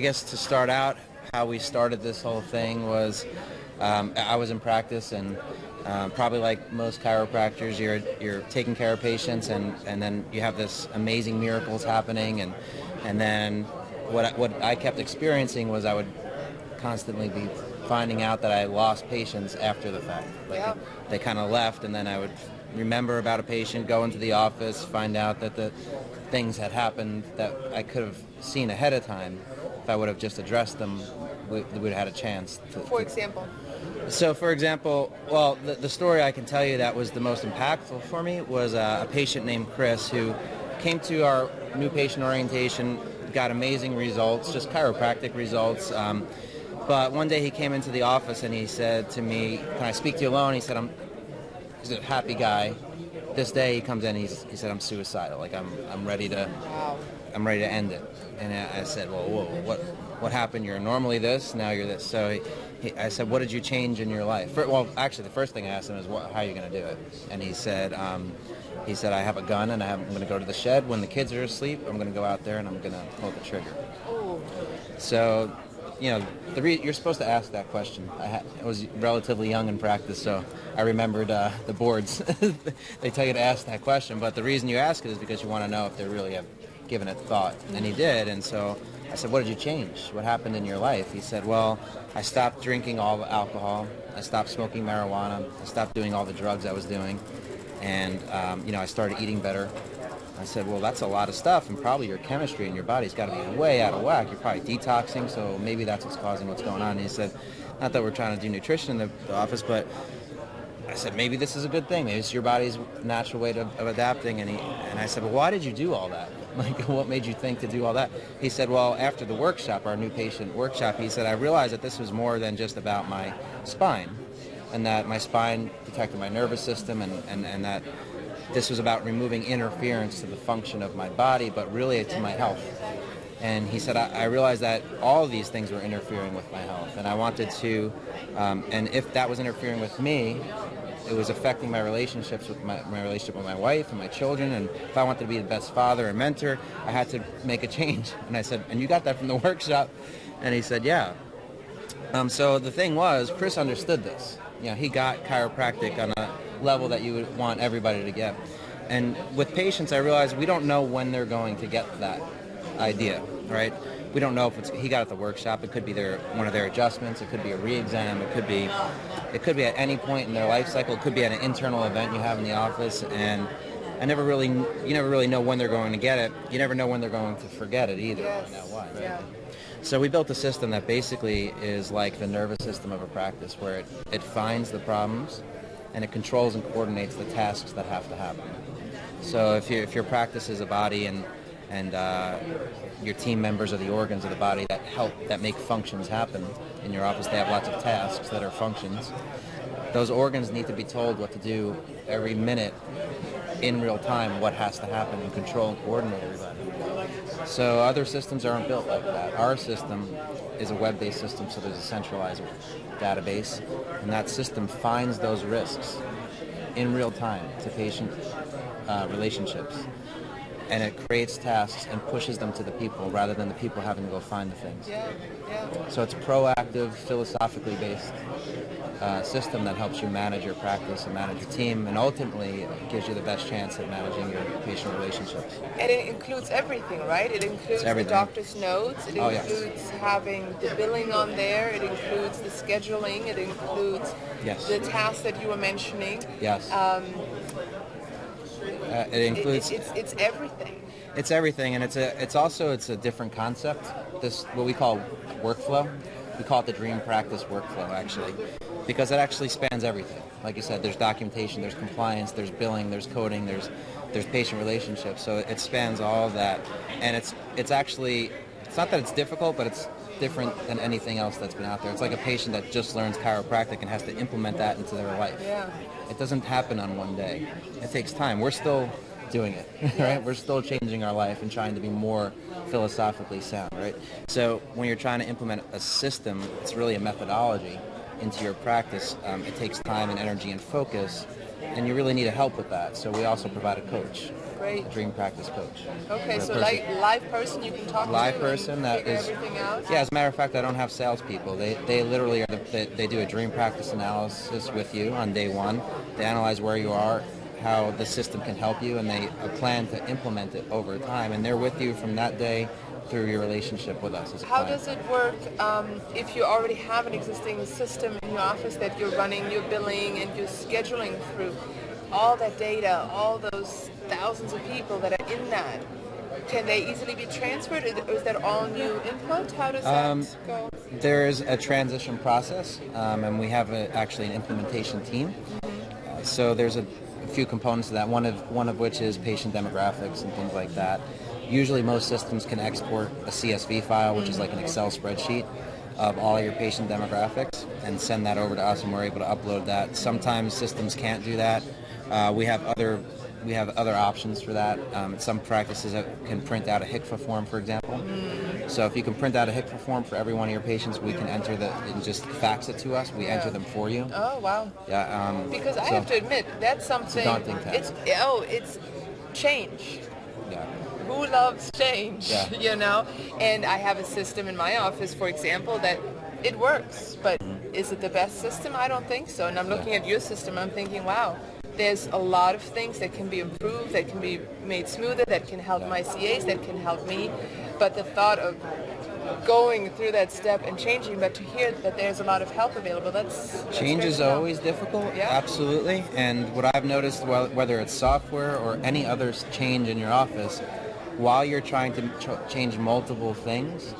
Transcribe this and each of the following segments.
guess to start out, how we started this whole thing was I was in practice, and probably like most chiropractors, you're taking care of patients, and then you have this amazing miracles happening, and then what I kept experiencing was I would constantly be finding out that I lost patients after the fact. Like they kind of left, and then I would remember about a patient, go into the office, find out that the things had happened that I could have seen ahead of time. If I would have just addressed them, we would have had a chance. For example? So, for example, well, the story I can tell you that was the most impactful for me was a patient named Chris who came to our new patient orientation, got amazing results, just chiropractic results. But one day he came into the office and he said to me, "Can I speak to you alone?" He said, he's a happy guy. This day he comes in, he said, "I'm suicidal. Like I'm ready to end it." And I said, "Well, whoa, what happened? You're normally this, now you're this." So I said, "What did you change in your life?" Well, actually, the first thing I asked him is, "How are you going to do it?" And he said, "I have a gun, and I'm going to go to the shed when the kids are asleep. I'm going to go out there and I'm going to pull the trigger." Ooh. So, you're supposed to ask that question. I was relatively young in practice, so I remembered the boards. They tell you to ask that question, but the reason you ask it is because you want to know if they really have given it thought. And he did, and so I said, "What did you change? What happened in your life?" He said, "Well, I stopped drinking all the alcohol. I stopped smoking marijuana. I stopped doing all the drugs I was doing, and I started eating better." I said, "Well, that's a lot of stuff, and probably your chemistry in your body's got to be way out of whack. You're probably detoxing, so maybe that's what's causing what's going on." And he said, "Not that we're trying to do nutrition in the office, but," I said, "maybe this is a good thing. Maybe it's your body's natural way of adapting." And I said, "Well, why did you do all that? Like, what made you think to do all that?" He said, "Well, after the workshop, our new patient workshop," he said, "I realized that this was more than just about my spine, and that my spine protected my nervous system, and that this was about removing interference to the function of my body, but really to my health." And he said, I realized that all of these things were interfering with my health, and I wanted to, and if that was interfering with me, it was affecting my relationships with my relationship with my wife and my children, and if I wanted to be the best father and mentor, I had to make a change. And I said, "And you got that from the workshop?" And he said, "Yeah." So the thing was, Chris understood this. He got chiropractic on a level that you would want everybody to get. And with patients, I realized we don't know when they're going to get that idea, right? We don't know if he got it at the workshop. It could be one of their adjustments. It could be a re-exam. It could be at any point in their life cycle. It could be at an internal event you have in the office. And you never really know when they're going to get it. You never know when they're going to forget it either. Yes. Find out why, right? Yeah. So we built a system that basically is like the nervous system of a practice, where it finds the problems and it controls and coordinates the tasks that have to happen. So if your practice is a body and your team members are the organs of the body that make functions happen in your office, they have lots of tasks that are functions. Those organs need to be told what to do every minute in real time, what has to happen, and control and coordinate everybody. So other systems aren't built like that. Our system is a web-based system, so there's a centralized database, and that system finds those risks in real time to patient relationships, and it creates tasks and pushes them to the people rather than the people having to go find the things. Yeah. So it's a proactive, philosophically based system that helps you manage your practice and manage your team, and ultimately gives you the best chance at managing your patient relationships. And it includes everything, right? It includes the doctor's notes. It includes having the billing on there. It includes the scheduling. It includes the tasks that you were mentioning. Yes. It includes. It's everything. It's everything, and it's also a different concept. This what we call workflow. We call it the dream practice workflow, actually, because it actually spans everything. Like you said, there's documentation, there's compliance, there's billing, there's coding, there's patient relationships. So it spans all of that, and it's actually, it's not that it's difficult, but it's different than anything else that's been out there. It's like a patient that just learns chiropractic and has to implement that into their life. Yeah. It doesn't happen on one day. It takes time. We're still doing it, right? We're still changing our life and trying to be more philosophically sound, right? So when you're trying to implement a system, it's really a methodology into your practice. It takes time and energy and focus, and you really need help with that. So we also provide a coach. Great. A dream practice coach. Okay, so like live person you can talk to. Live person that figure is everything out. Yeah, as a matter of fact, I don't have salespeople. They literally they do a dream practice analysis with you on day one. They analyze where you are, how the system can help you, and they plan to implement it over time. And they're with you from that day through your relationship with us as a How client. does it work if you already have an existing system in your office that you're running your billing and you're scheduling through all that data, all those thousands of people that are in that? Can they easily be transferred, or is that all new input? How does that go? There's a transition process, and we have actually an implementation team. So there's a few components to that, one of which is patient demographics and things like that. Usually most systems can export a CSV file, which is like an Excel spreadsheet of all your patient demographics, and send that over to us, and we're able to upload that. Sometimes systems can't do that. We have other options for that. Some practices can print out a HICFA form, for example. So if you can print out a HICFA form for every one of your patients, we can enter and just fax it to us. We enter them for you. Oh, wow. Yeah. Because I have to admit, that's something. It's a daunting task. It's change. Yeah. Who loves change? Yeah. You know? And I have a system in my office, for example, that it works, but is it the best system? I don't think so. And I'm looking at your system, I'm thinking, wow, there's a lot of things that can be improved, that can be made smoother, that can help my CAs, that can help me. But the thought of going through that step and changing, but to hear that there's a lot of help available, that's change is always difficult. Yeah. Absolutely. And what I've noticed, whether it's software or any other change in your office, while you're trying to change multiple things,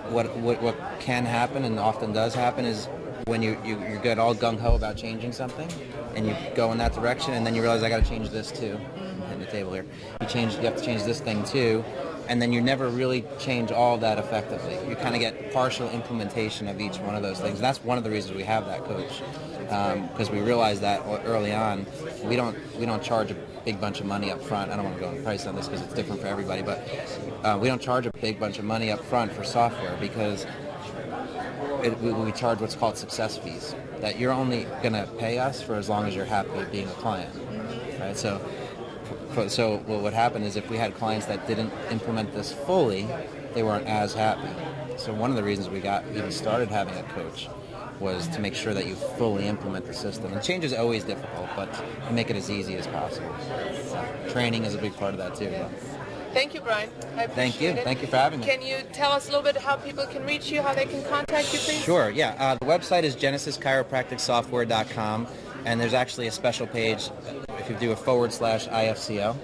what can happen, and often does happen, is when you get all gung-ho about changing something, and you go in that direction, and then you realize I got to change this too. Hitting the table here. You have to change this thing too, and then you never really change all that effectively. You kind of get partial implementation of each one of those things. And that's one of the reasons we have that coach, because we realized that early on. We don't charge a big bunch of money up front. I don't want to go into price on this because it's different for everybody, but we don't charge a big bunch of money up front for software, because we charge what's called success fees, that you're only going to pay us for as long as you're happy being a client, right? So what would happen is if we had clients that didn't implement this fully, they weren't as happy. So one of the reasons we even started having a coach was to make sure that you fully implement the system. And change is always difficult, but to make it as easy as possible. Training is a big part of that too. Yes. Thank you, Brian. I appreciate it. Thank you for having me. Can you tell us a little bit how people can reach you, how they can contact you, please? Sure, yeah. The website is GenesisChiropracticSoftware.com, and there's actually a special page. If you do a /IFCO,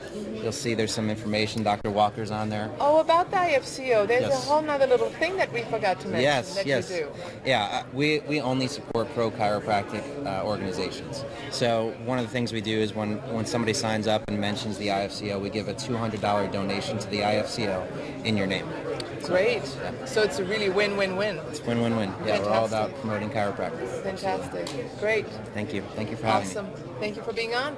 you'll see there's some information. Dr. Walker's on there. Oh, about the IFCO. There's Yes. a whole nother little thing that we forgot to mention you do. Yeah, we only support pro chiropractic organizations. So one of the things we do is when somebody signs up and mentions the IFCO, we give a $200 donation to the IFCO in your name. Great. So it's a really win-win-win. It's win-win-win. Yeah, Fantastic. We're all about promoting chiropractic. Fantastic. Great. Thank you. Thank you for having me. Awesome. Thank you for being on.